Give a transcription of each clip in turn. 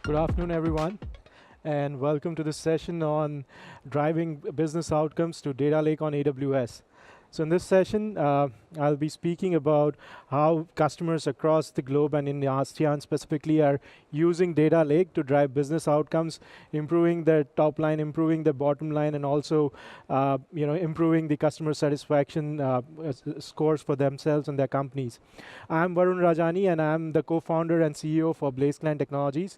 Good afternoon, everyone, and welcome to this session on driving business outcomes to data lake on AWS. So in this session, I'll be speaking about how customers across the globe and in the ASEAN specifically are using data lake to drive business outcomes, improving their top line, improving their bottom line, and also improving the customer satisfaction scores for themselves and their companies. I'm Varoon Rajani, and I'm the co-founder and CEO for BlazeClan Technologies.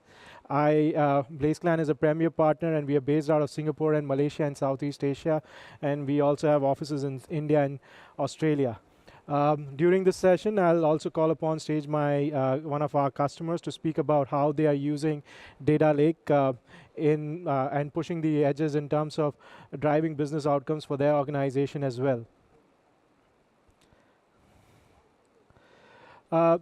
BlazeClan is a premier partner, and we are based out of Singapore and Malaysia and Southeast Asia, and we also have offices in India and Australia. During this session, I'll also call upon stage my one of our customers to speak about how they are using data lake and pushing the edges in terms of driving business outcomes for their organization as well.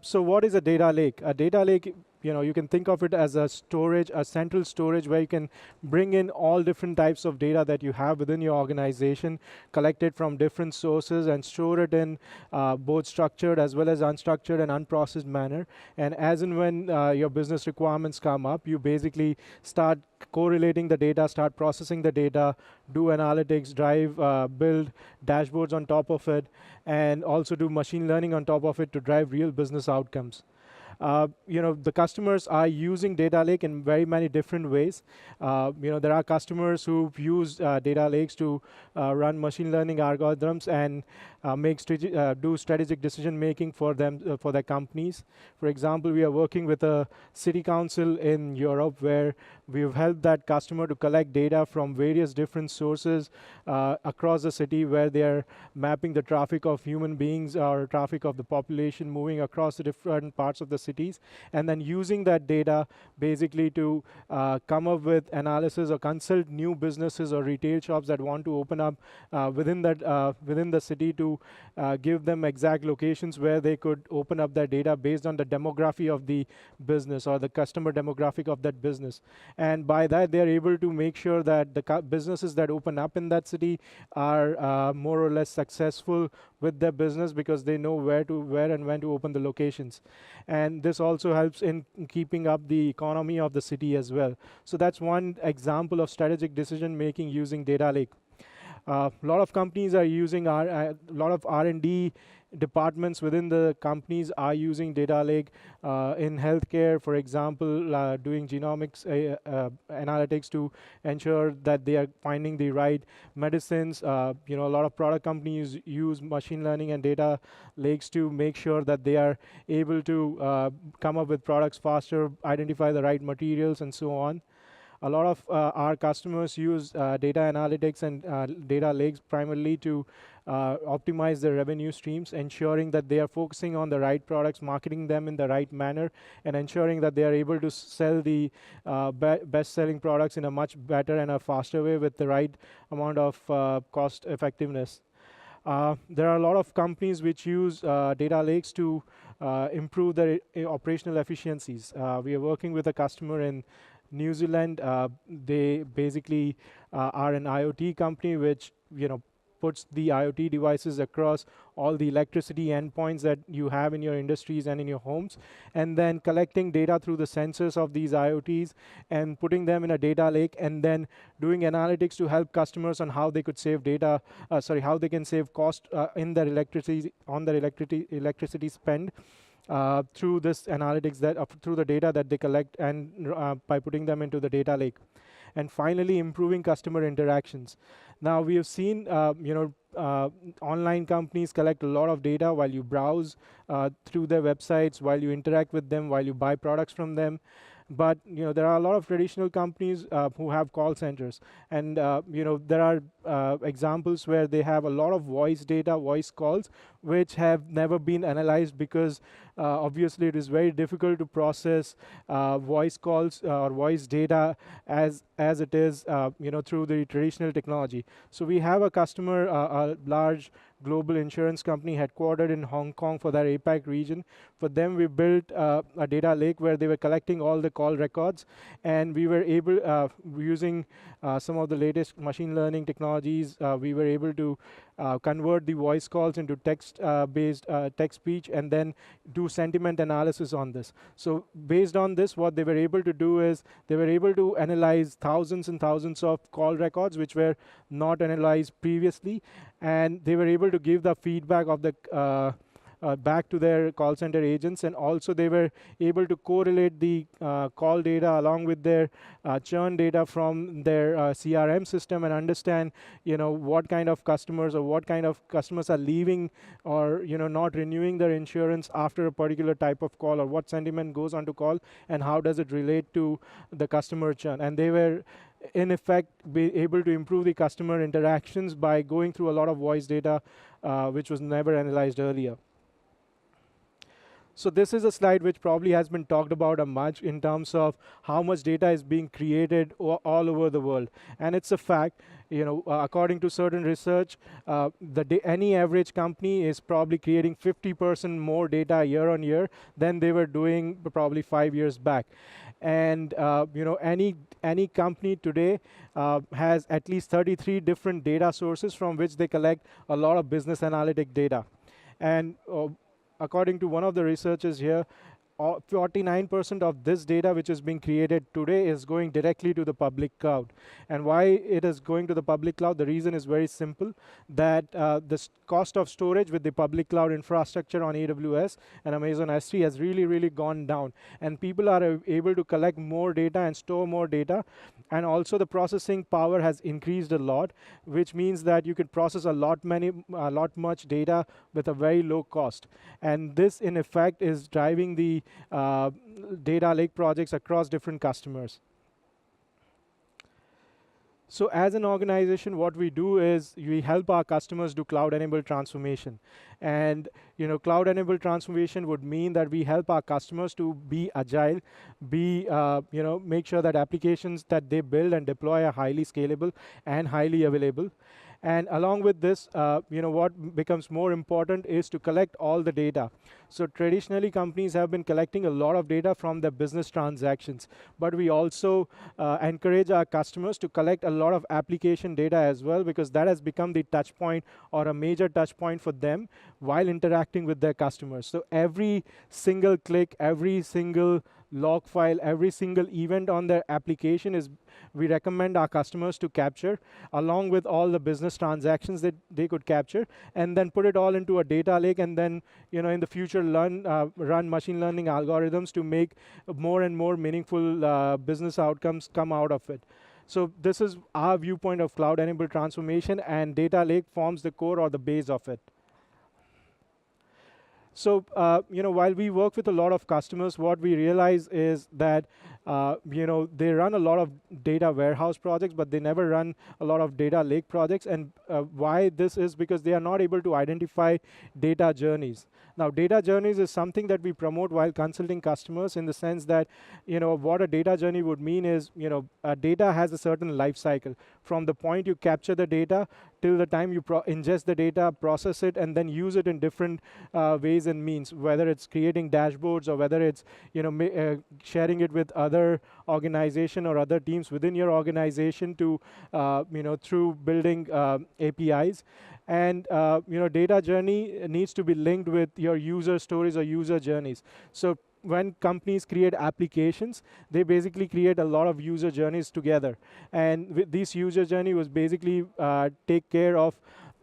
So what is a data lake? A data lake, you can think of it as a storage, a central storage where you can bring in all different types of data that you have within your organization, collect it from different sources and store it in both structured as well as unstructured and unprocessed manner. And as and when your business requirements come up, you basically start correlating the data, start processing the data, do analytics, build dashboards on top of it, and also do machine learning on top of it to drive real business outcomes. The customers are using data lake in very many different ways. There are customers who've used data lakes to run machine learning algorithms and do strategic decision making for them for their companies. For example, we are working with a city council in Europe where we've helped that customer to collect data from various different sources across the city where they are mapping the traffic of human beings or traffic of the population moving across the different parts of the cities, and then using that data basically to come up with analysis or consult new businesses or retail shops that want to open up within the city to give them exact locations where they could open up their data based on the demography of the business or the customer demographic of that business. And by that, they're able to make sure that the businesses that open up in that city are more or less successful with their business because they know where and when to open the locations. And this also helps in keeping up the economy of the city as well. So that's one example of strategic decision making using data lake. A lot of companies are using a lot of R&D departments within the companies are using data lake in healthcare, for example, doing genomics analytics to ensure that they are finding the right medicines. A lot of product companies use machine learning and data lakes to make sure that they are able to come up with products faster, identify the right materials, and so on. A lot of our customers use data analytics and data lakes primarily to optimize their revenue streams, ensuring that they are focusing on the right products, marketing them in the right manner, and ensuring that they are able to sell the best-selling products in a much better and a faster way with the right amount of cost effectiveness. There are a lot of companies which use data lakes to improve their operational efficiencies. We are working with a customer in New Zealand. They basically are an IoT company which puts the IoT devices across all the electricity endpoints that you have in your industries and in your homes, and then collecting data through the sensors of these IoTs and putting them in a data lake, and then doing analytics to help customers on how they could save how they can save cost in their electricity spend. Through this analytics through the data that they collect and by putting them into the data lake. And finally, improving customer interactions. Now we have seen online companies collect a lot of data while you browse through their websites, while you interact with them, while you buy products from them. But there are a lot of traditional companies who have call centers, and there are examples where they have a lot of voice data, voice calls, which have never been analyzed because obviously it is very difficult to process voice calls or voice data as it is through the traditional technology. So we have a customer, a large global insurance company headquartered in Hong Kong for their APAC region. For them, we built a data lake where they were collecting all the call records, and we were able, using some of the latest machine learning technologies, we were able to convert the voice calls into text-based text speech, and then do sentiment analysis on this. So based on this, what they were able to do is they were able to analyze thousands and thousands of call records which were not analyzed previously, and they were able to give the feedback of the back to their call center agents, and also they were able to correlate the call data along with their churn data from their CRM system and understand, what kind of customers or what kind of customers are leaving or, not renewing their insurance after a particular type of call, or what sentiment goes on to call and how does it relate to the customer churn. And they were in effect be able to improve the customer interactions by going through a lot of voice data which was never analyzed earlier. So this is a slide which probably has been talked about a much in terms of how much data is being created all over the world. And it's a fact, according to certain research, any average company is probably creating 50% more data year on year than they were doing probably 5 years back. And any company today has at least 33 different data sources from which they collect a lot of business analytic data. And according to one of the researchers here, 49% of this data which is being created today is going directly to the public cloud. And why it is going to the public cloud? The reason is very simple, that the cost of storage with the public cloud infrastructure on AWS and Amazon S3 has really, really gone down. And people are able to collect more data and store more data. And also the processing power has increased a lot, which means that you can process a lot much data with a very low cost. And this, in effect, is driving the data lake projects across different customers. So as an organization, what we do is we help our customers do cloud-enabled transformation. And cloud-enabled transformation would mean that we help our customers to be agile, make sure that applications that they build and deploy are highly scalable and highly available. And along with this, what becomes more important is to collect all the data. So traditionally, companies have been collecting a lot of data from their business transactions. But we also encourage our customers to collect a lot of application data as well, because that has become the touch point or a major touch point for them while interacting with their customers. So every single click, every single log file, every single event on their application we recommend our customers to capture, along with all the business transactions that they could capture, and then put it all into a data lake, and then in the future run machine learning algorithms to make more and more meaningful business outcomes come out of it. So this is our viewpoint of cloud-enabled transformation, and data lake forms the core or the base of it. So, while we work with a lot of customers, what we realize is that, they run a lot of data warehouse projects, but they never run a lot of data lake projects. And why this is because they are not able to identify data journeys. Now, data journeys is something that we promote while consulting customers, in the sense that, what a data journey would mean is, data has a certain life cycle. From the point you capture the data till the time you ingest the data, process it, and then use it in different ways and means, whether it's creating dashboards or whether it's sharing it with other organization or other teams within your organization to through building APIs. And data journey needs to be linked with your user stories or user journeys. So when companies create applications, they basically create a lot of user journeys together. And with this user journey was basically take care of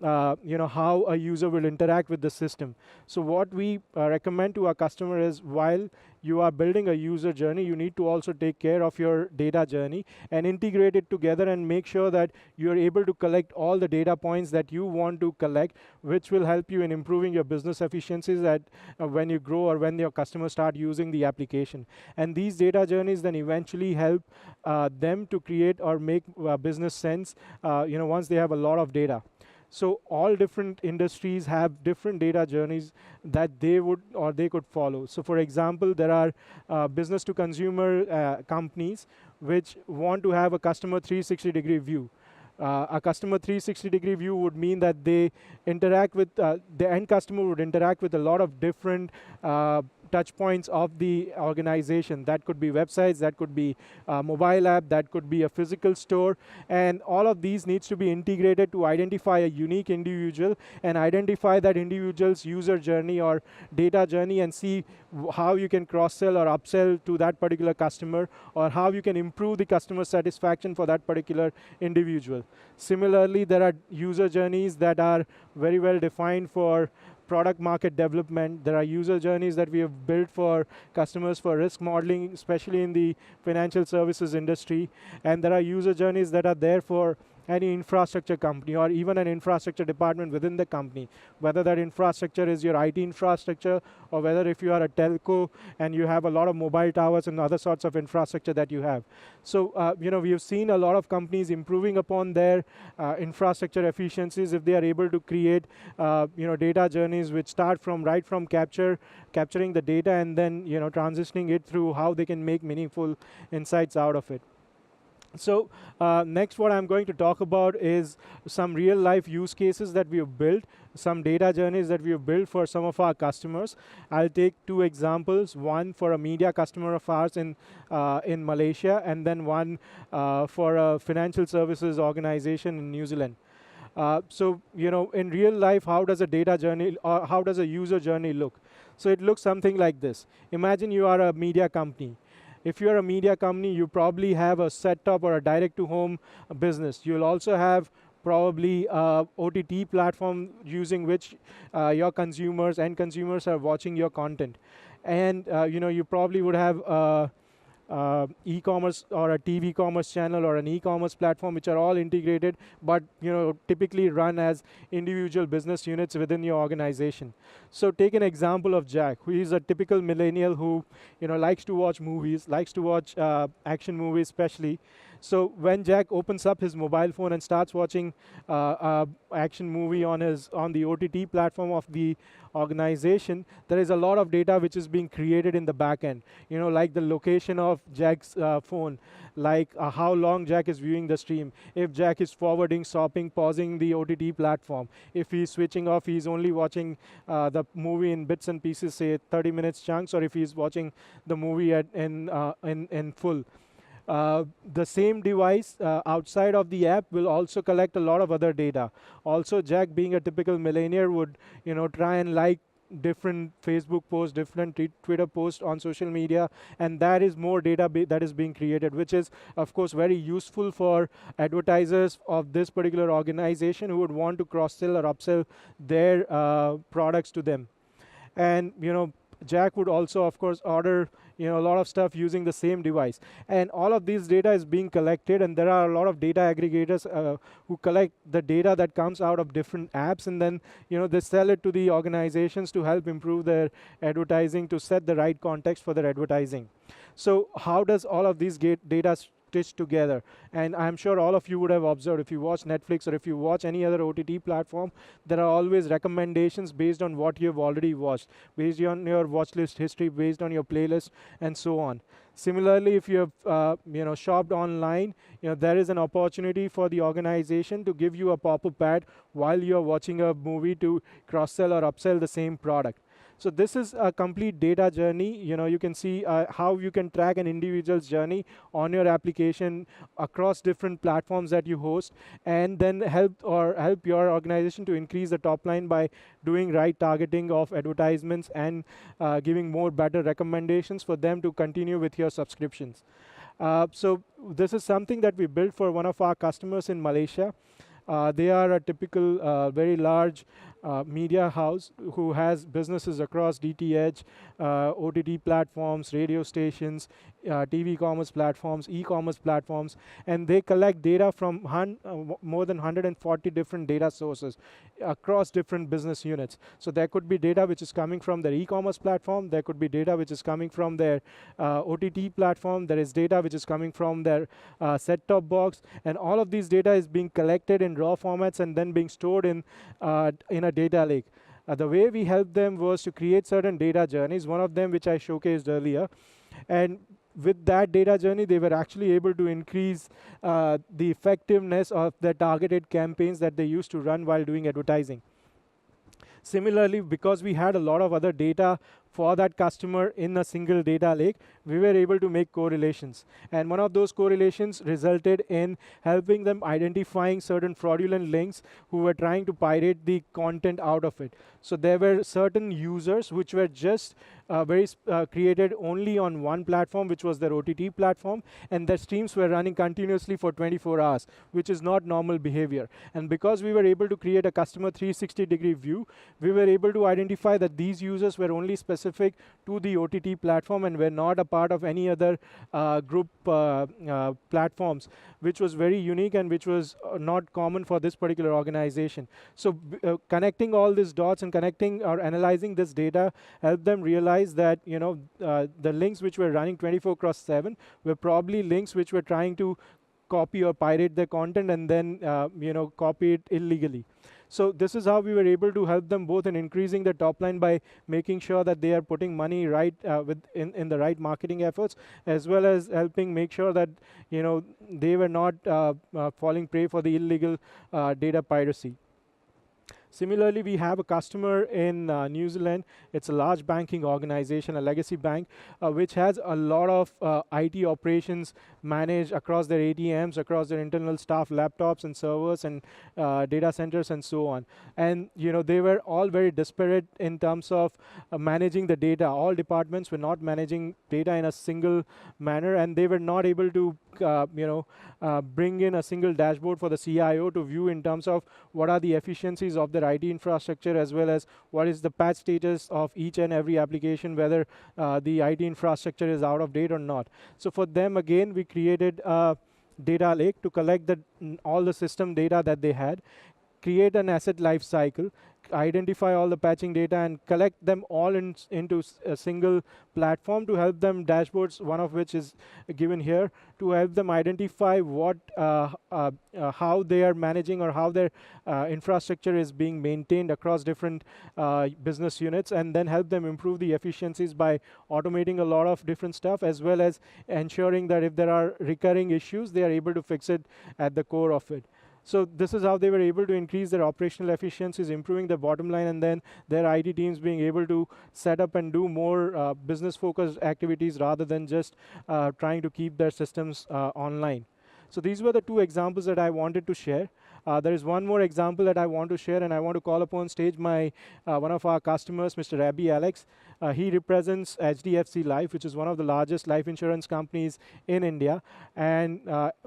how a user will interact with the system. So what we recommend to our customer is, while you are building a user journey, you need to also take care of your data journey and integrate it together and make sure that you're able to collect all the data points that you want to collect, which will help you in improving your business efficiencies when you grow or when your customers start using the application. And these data journeys then eventually help them to create or make business sense once they have a lot of data. So all different industries have different data journeys that they would or they could follow. So for example, there are business to consumer companies which want to have a customer 360-degree view. A customer 360-degree view would mean that they interact with, the end customer would interact with a lot of different touch points of the organization. That could be websites, that could be a mobile app, that could be a physical store, and all of these needs to be integrated to identify a unique individual and identify that individual's user journey or data journey and see how you can cross-sell or upsell to that particular customer, or how you can improve the customer satisfaction for that particular individual. Similarly, there are user journeys that are very well defined for product market development. There are user journeys that we have built for customers for risk modeling, especially in the financial services industry. And there are user journeys that are there for any infrastructure company or even an infrastructure department within the company, whether that infrastructure is your IT infrastructure or whether if you are a telco and you have a lot of mobile towers and other sorts of infrastructure that you have. So we have seen a lot of companies improving upon their infrastructure efficiencies if they are able to create data journeys which start from right from capturing the data and then transitioning it through how they can make meaningful insights out of it. So next what I'm going to talk about is some real life use cases that we have built, some data journeys that we have built for some of our customers. I'll take two examples, one for a media customer of ours in Malaysia, and then one for a financial services organization in New Zealand. So in real life, how does a data journey or how does a user journey look? So it looks something like this. Imagine you are a media company. If you're a media company, you probably have a set-top or a direct-to-home business. You'll also have probably a OTT platform using which your end consumers are watching your content. And you probably would have e-commerce or a TV commerce channel or an e-commerce platform, which are all integrated, but typically run as individual business units within your organization. So take an example of Jack, who is a typical millennial who likes to watch movies, likes to watch action movies especially. So when Jack opens up his mobile phone and starts watching action movie on the OTT platform of the organization, there is a lot of data which is being created in the back end. Like the location of Jack's phone, like how long Jack is viewing the stream, if Jack is forwarding, stopping, pausing the OTT platform, if he's switching off, he's only watching the movie in bits and pieces, say 30 minutes chunks, or if he's watching the movie in full. The same device outside of the app will also collect a lot of other data. Also, Jack, being a typical millennial, would try and like different Facebook posts, different Twitter posts on social media, and that is more data that is being created, which is of course very useful for advertisers of this particular organization who would want to cross-sell or upsell their products to them. And Jack would also, of course, order a lot of stuff using the same device. And all of these data is being collected, and there are a lot of data aggregators who collect the data that comes out of different apps, and then they sell it to the organizations to help improve their advertising, to set the right context for their advertising. So how does all of these data stitched together? And I'm sure all of you would have observed, if you watch Netflix or if you watch any other OTT platform, there are always recommendations based on what you've already watched, based on your watch list history, based on your playlist, and so on. Similarly, if you have shopped online, there is an opportunity for the organization to give you a pop-up ad while you're watching a movie to cross-sell or upsell the same product. So this is a complete data journey. You can see how you can track an individual's journey on your application across different platforms that you host, and then help your organization to increase the top line by doing right targeting of advertisements and giving more better recommendations for them to continue with your subscriptions. So this is something that we built for one of our customers in Malaysia. They are a typical, very large media house who has businesses across DTH, OTT platforms, radio stations, TV commerce platforms, e-commerce platforms, and they collect data from more than 140 different data sources across different business units. So there could be data which is coming from their e-commerce platform, there could be data which is coming from their OTT platform, there is data which is coming from their set-top box, and all of these data is being collected in raw formats and then being stored in a data lake. The way we helped them was to create certain data journeys, one of them which I showcased earlier. And with that data journey, they were actually able to increase the effectiveness of the targeted campaigns that they used to run while doing advertising. Similarly, because we had a lot of other data for that customer in a single data lake, we were able to make correlations. And one of those correlations resulted in helping them identifying certain fraudulent links who were trying to pirate the content out of it. So there were certain users which were just created only on one platform, which was their OTT platform, and their streams were running continuously for 24 hours, which is not normal behavior. And because we were able to create a customer 360-degree view, we were able to identify that these users were only specific to the OTT platform and were not a part of any other group platforms, which was very unique and which was not common for this particular organization. So connecting all these dots and connecting or analyzing this data helped them realize that the links which were running 24/7 were probably links which were trying to copy or pirate their content and then copy it illegally. So this is how we were able to help them both in increasing the top line by making sure that they are putting money right in the right marketing efforts, as well as helping make sure that they were not falling prey for the illegal data piracy. Similarly, we have a customer in New Zealand. It's a large banking organization, a legacy bank, which has a lot of IT operations managed across their ATMs, across their internal staff laptops and servers and data centers and so on. And they were all very disparate in terms of managing the data. All departments were not managing data in a single manner, and they were not able to bring in a single dashboard for the CIO to view in terms of what are the efficiencies of their IT infrastructure, as well as what is the patch status of each and every application, whether the IT infrastructure is out of date or not. So for them, again, we created a data lake to collect all the system data that they had, create an asset life cycle, identify all the patching data, and collect them all into a single platform to help them dashboards, one of which is given here, to help them identify how they are managing or how their infrastructure is being maintained across different business units, and then help them improve the efficiencies by automating a lot of different stuff, as well as ensuring that if there are recurring issues, they are able to fix it at the core of it. So this is how they were able to increase their operational efficiencies, improving the bottom line, and then their IT teams being able to set up and do more business-focused activities rather than just trying to keep their systems online. So these were the two examples that I wanted to share. There is one more example that I want to share, and I want to call upon stage one of our customers, Mr. Abby Alex. He represents HDFC Life, which is one of the largest life insurance companies in India. And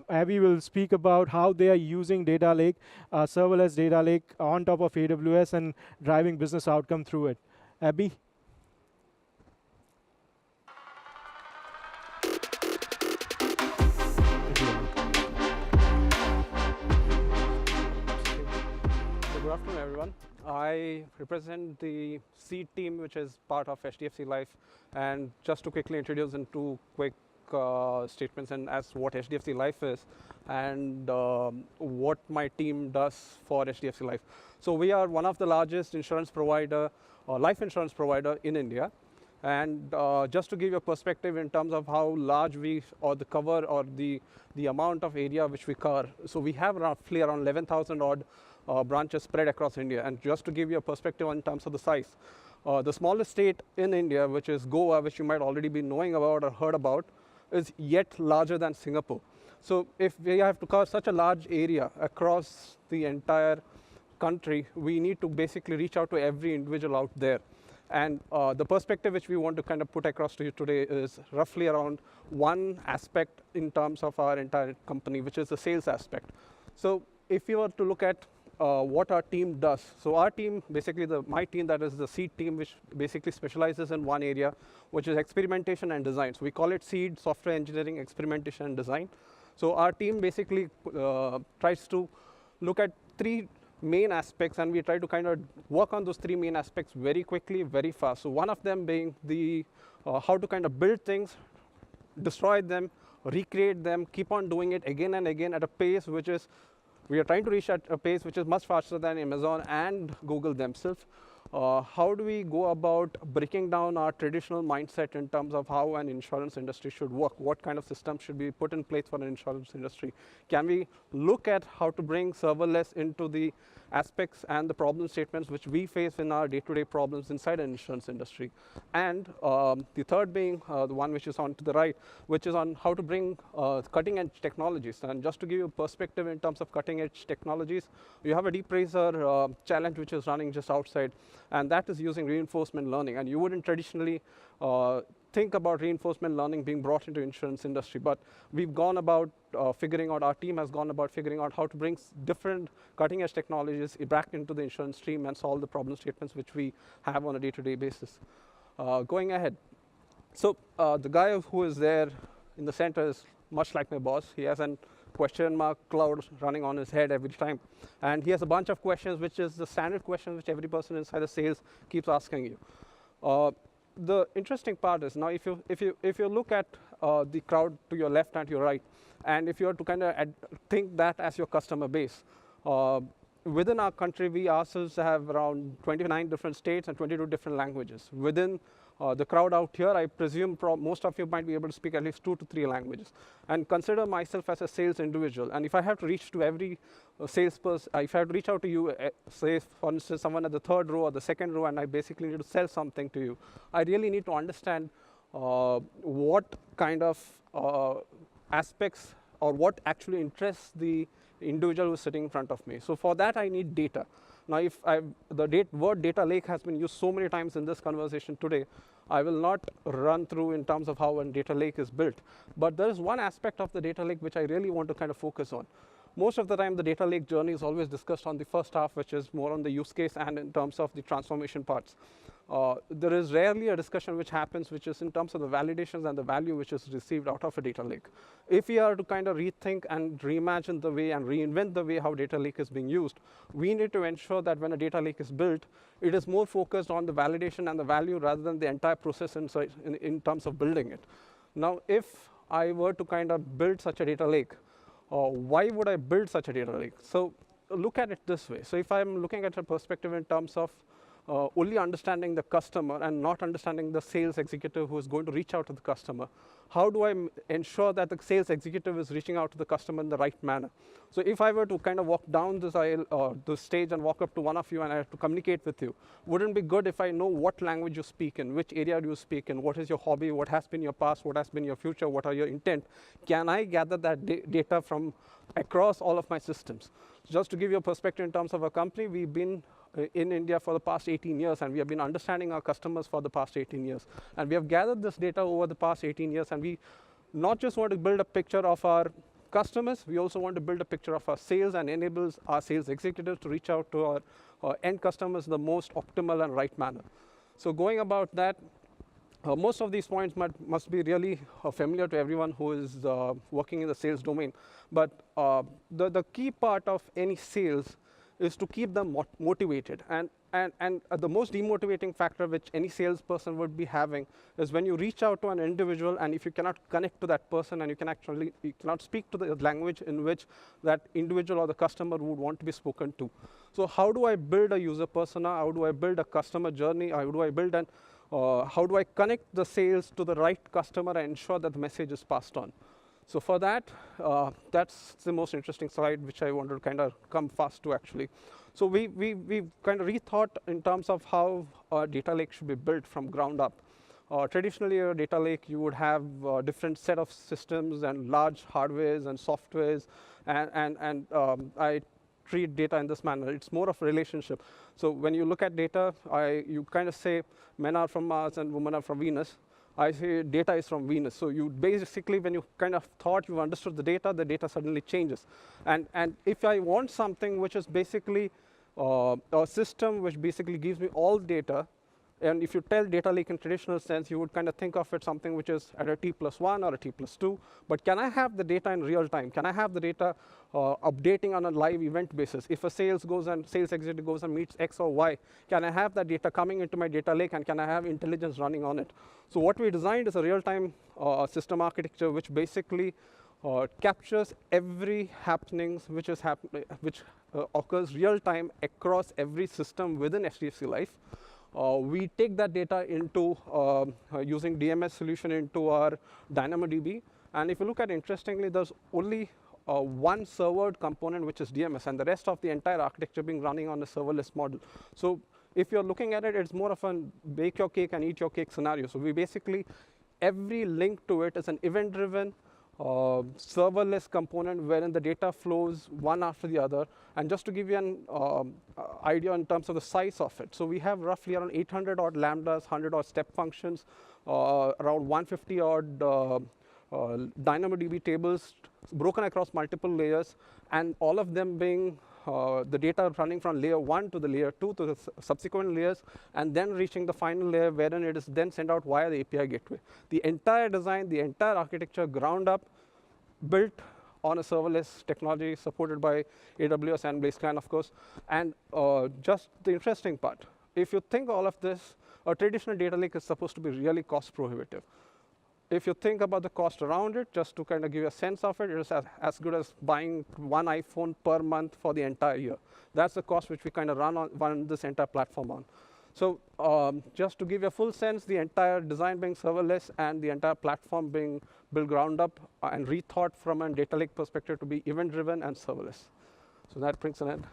Abby will speak about how they are using data lake, serverless data lake on top of AWS and driving business outcome through it. Abby? Good afternoon, everyone. I represent the seed team, which is part of HDFC Life. And just to quickly introduce in two quick statements and as what HDFC Life is and what my team does for HDFC Life. So we are one of the largest insurance provider or life insurance provider in India. And just to give you a perspective in terms of how large we or the cover or the amount of area which we cover. So we have roughly around 11,000 odd branches spread across India. And just to give you a perspective in terms of the size, the smallest state in India, which is Goa, which you might already be knowing about or heard about, is yet larger than Singapore. So if we have to cover such a large area across the entire country, we need to basically reach out to every individual out there. And the perspective which we want to kind of put across to you today is roughly around one aspect in terms of our entire company, which is the sales aspect. So if you were to look at what our team does. So our team, basically my team, that is the seed team, which basically specializes in one area, which is experimentation and design. So we call it seed, software engineering, experimentation and design. So our team basically tries to look at three main aspects, and we try to kind of work on those three main aspects very quickly, very fast. So one of them being the how to kind of build things, destroy them, recreate them, keep on doing it again and again at a pace which is, we are trying to reach at a pace which is much faster than Amazon and Google themselves. How do we go about breaking down our traditional mindset in terms of how an insurance industry should work? What kind of systems should be put in place for an insurance industry? Can we look at how to bring serverless into the aspects and the problem statements which we face in our day-to-day problems inside an insurance industry. And the third being the one which is on to the right, which is on how to bring cutting-edge technologies. And just to give you a perspective in terms of cutting-edge technologies, you have a deep razor challenge which is running just outside, and that is using reinforcement learning. And you wouldn't traditionally think about reinforcement learning being brought into insurance industry, but we've gone about figuring out, our team has gone about figuring out how to bring different cutting edge technologies back into the insurance stream and solve the problem statements which we have on a day-to-day basis. Going ahead. So the guy who is there in the center is much like my boss. He has a question mark cloud running on his head every time. And he has a bunch of questions, which is the standard question which every person inside the sales keeps asking you. The interesting part is now if you look at the crowd to your left and your right, and if you are to kind of think that as your customer base, within our country we ourselves have around 29 different states and 22 different languages. Within the crowd out here, I presume most of you might be able to speak at least 2 to 3 languages. And consider myself as a sales individual, and if I have to reach to every salesperson, if I have to reach out to you, say for instance someone at the third row or the second row, and I basically need to sell something to you, I really need to understand what kind of aspects or what actually interests the individual who is sitting in front of me. So for that I need data. Now if the word data lake has been used so many times in this conversation today, I will not run through in terms of how a data lake is built. But there is one aspect of the data lake which I really want to kind of focus on. Most of the time the data lake journey is always discussed on the first half, which is more on the use case and in terms of the transformation parts. There is rarely a discussion which happens which is in terms of the validations and the value which is received out of a data lake. If we are to kind of rethink and reimagine the way and reinvent the way how data lake is being used, we need to ensure that when a data lake is built, it is more focused on the validation and the value rather than the entire process in terms of building it. Now if I were to kind of build such a data lake, why would I build such a data lake? So look at it this way. So if I'm looking at a perspective in terms of only understanding the customer and not understanding the sales executive who is going to reach out to the customer, how do I ensure that the sales executive is reaching out to the customer in the right manner? So if I were to kind of walk down this aisle, the stage and walk up to one of you and I have to communicate with you, wouldn't it be good if I know what language you speak in, which area do you speak in, what is your hobby, what has been your past, what has been your future, what are your intent? Can I gather that data from across all of my systems? Just to give you a perspective in terms of a company, we've been in India for the past 18 years, and we have been understanding our customers for the past 18 years. And we have gathered this data over the past 18 years, and we not just want to build a picture of our customers, we also want to build a picture of our sales and enables our sales executives to reach out to our end customers in the most optimal and right manner. So going about that, most of these points must be really familiar to everyone who is working in the sales domain. But the key part of any sales is to keep them motivated. And the most demotivating factor which any salesperson would be having is when you reach out to an individual and if you cannot connect to that person and you cannot speak to the language in which that individual or the customer would want to be spoken to. So how do I build a user persona? How do I build a customer journey? How do I connect the sales to the right customer and ensure that the message is passed on? So for that, that's the most interesting slide which I wanted to kind of come fast to actually. So we kind of rethought in terms of how a data lake should be built from ground up. Traditionally, a data lake, you would have a different set of systems and large hardwares and softwares, and I treat data in this manner. It's more of a relationship. So when you look at data, you kind of say men are from Mars and women are from Venus. I say data is from Venus. So you basically, when you kind of thought you understood the data suddenly changes. And if I want something which is basically a system which basically gives me all data, and if you tell data lake in traditional sense, you would kind of think of it something which is at a T+1 or a T+2. But can I have the data in real time? Can I have the data updating on a live event basis? If a sales executive goes and meets X or Y, can I have that data coming into my data lake and can I have intelligence running on it? So what we designed is a real-time system architecture which basically captures every happenings which occurs real time across every system within HDFC Life. We take that data into using DMS solution into our DynamoDB. And if you look at, interestingly, there's only one servered component, which is DMS, and the rest of the entire architecture being running on a serverless model. So if you're looking at it, it's more of a bake your cake and eat your cake scenario. So we basically, every link to it is an event-driven, serverless component wherein the data flows one after the other. And just to give you an idea in terms of the size of it, so we have roughly around 800 odd lambdas, 100 odd step functions, around 150 odd DynamoDB tables broken across multiple layers, and all of them being the data running from layer 1 to the layer 2 to the subsequent layers, and then reaching the final layer wherein it is then sent out via the API gateway. The entire design, the entire architecture, ground up, built on a serverless technology supported by AWS and BlazeClan, of course. And just the interesting part, if you think all of this, a traditional data lake is supposed to be really cost prohibitive. If you think about the cost around it, just to kind of give you a sense of it, it is as good as buying one iPhone per month for the entire year. That's the cost which we kind of run this entire platform on. So just to give you a full sense, the entire design being serverless and the entire platform being built ground up and rethought from a data lake perspective to be event-driven and serverless. So that brings an end.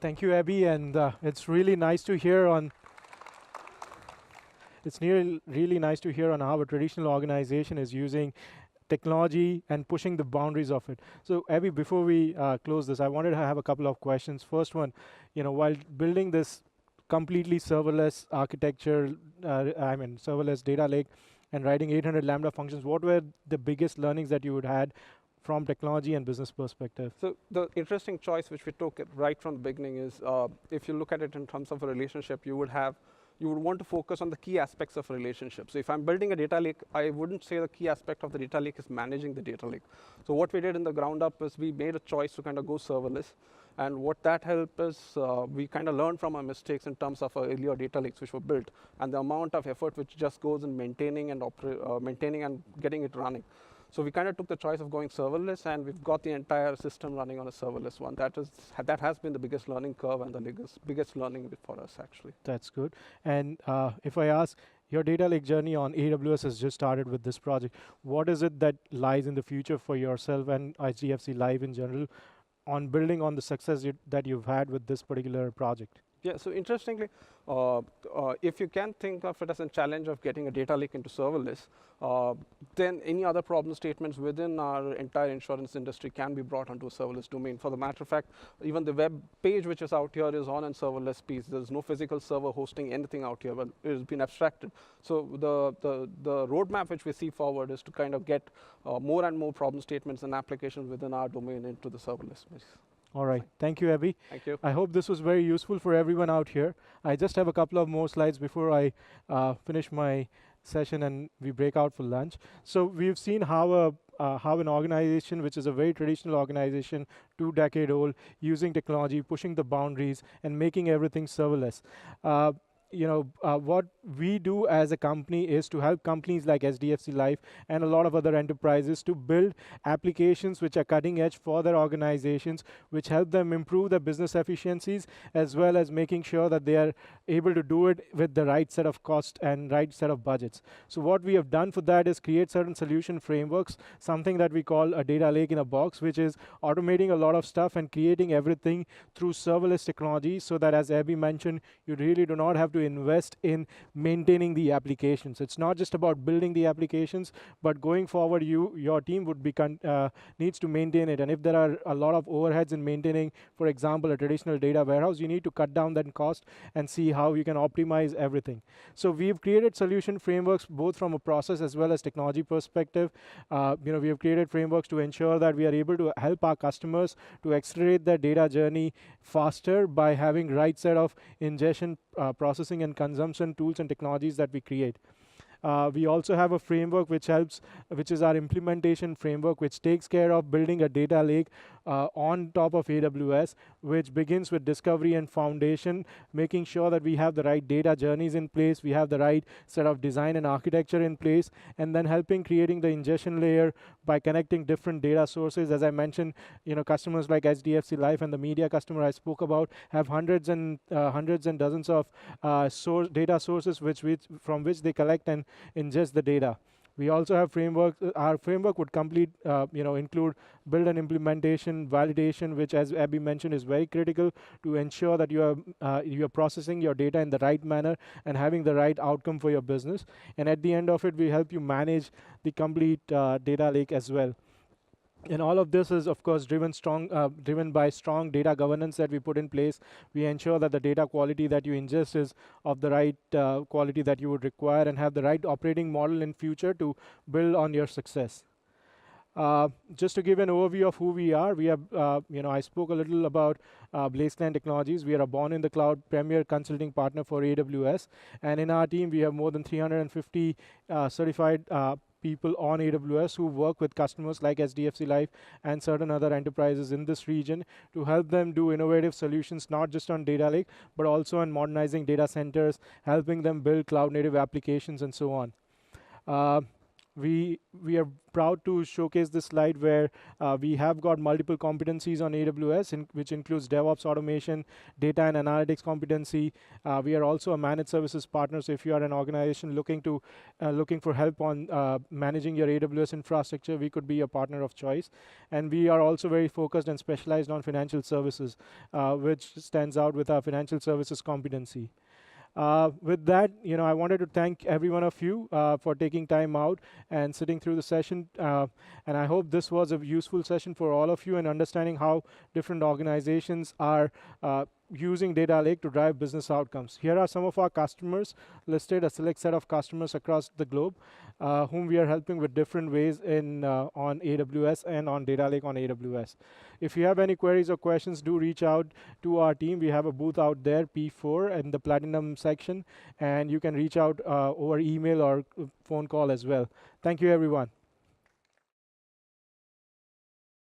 Thank you, Abby, and it's really nice to hear on. It's really nice to hear on how a traditional organization is using technology and pushing the boundaries of it. So, Abby, before we close this, I wanted to have a couple of questions. First one, while building this completely serverless architecture, serverless data lake, and writing 800 Lambda functions, what were the biggest learnings that you would had from technology and business perspective? So the interesting choice which we took right from the beginning is, if you look at it in terms of a relationship, you would want to focus on the key aspects of a relationship. So if I'm building a data lake, I wouldn't say the key aspect of the data lake is managing the data lake. So what we did in the ground up is we made a choice to kind of go serverless. And what that helped is we kind of learned from our mistakes in terms of our earlier data lakes which were built and the amount of effort which just goes in maintaining and getting it running. So we kind of took the choice of going serverless, and we've got the entire system running on a serverless one. That has been the biggest learning curve and the biggest learning for us, actually. That's good. And if I ask, your data lake journey on AWS has just started with this project. What is it that lies in the future for yourself and HDFC Live in general on building on the success that you've had with this particular project? Yeah, so interestingly, if you can think of it as a challenge of getting a data lake into serverless, then any other problem statements within our entire insurance industry can be brought onto a serverless domain. For the matter of fact, even the web page which is out here is on a serverless piece. There's no physical server hosting anything out here, but it has been abstracted. So the roadmap which we see forward is to kind of get more and more problem statements and applications within our domain into the serverless space. All right. Thank you, Abby. Thank you. I hope this was very useful for everyone out here. I just have a couple of more slides before I finish my session and we break out for lunch. So we've seen how an organization, which is a very traditional organization, 2-decade-old, using technology, pushing the boundaries, and making everything serverless. What we do as a company is to help companies like HDFC Life and a lot of other enterprises to build applications which are cutting edge for their organizations, which help them improve their business efficiencies, as well as making sure that they are able to do it with the right set of cost and right set of budgets. So what we have done for that is create certain solution frameworks, something that we call a data lake in a box, which is automating a lot of stuff and creating everything through serverless technology, so that, as Abby mentioned, you really do not have to invest in maintaining the applications. It's not just about building the applications, but going forward, your team would be needs to maintain it. And if there are a lot of overheads in maintaining, for example, a traditional data warehouse, you need to cut down that cost and see how you can optimize everything. So we've created solution frameworks both from a process as well as technology perspective. We have created frameworks to ensure that we are able to help our customers to accelerate their data journey faster by having right set of ingestion, processing, and consumption tools and technologies that we create. We also have a framework which is our implementation framework, which takes care of building a data lake on top of AWS, which begins with discovery and foundation, making sure that we have the right data journeys in place, we have the right set of design and architecture in place, and then helping creating the ingestion layer by connecting different data sources. As I mentioned, customers like HDFC Life and the media customer I spoke about have hundreds and dozens of data sources from which they collect and ingest the data. We also have framework. Our framework would include build and implementation, validation, which, as Abby mentioned, is very critical to ensure that you are processing your data in the right manner and having the right outcome for your business. And at the end of it, we help you manage the complete data lake as well. And all of this is, of course, driven by strong data governance that we put in place. We ensure that the data quality that you ingest is of the right quality that you would require, and have the right operating model in future to build on your success. Just to give an overview of who we are, I spoke a little about BlazeClan Technologies. We are a born in the cloud premier consulting partner for AWS, and in our team, we have more than 350 certified people on AWS who work with customers like HDFC Life and certain other enterprises in this region to help them do innovative solutions, not just on data lake, but also on modernizing data centers, helping them build cloud native applications, and so on. We are proud to showcase this slide where we have got multiple competencies on AWS, which includes DevOps automation, data and analytics competency. We are also a managed services partner, so if you are an organization looking for help on managing your AWS infrastructure, we could be a partner of choice. And we are also very focused and specialized on financial services, which stands out with our financial services competency. With that, I wanted to thank every one of you for taking time out and sitting through the session. And I hope this was a useful session for all of you in understanding how different organizations are using data lake to drive business outcomes. Here are some of our customers listed, a select set of customers across the globe, whom we are helping with different ways on AWS and on data lake on AWS. If you have any queries or questions, do reach out to our team. We have a booth out there, P4, in the Platinum section, and you can reach out over email or phone call as well. Thank you, everyone.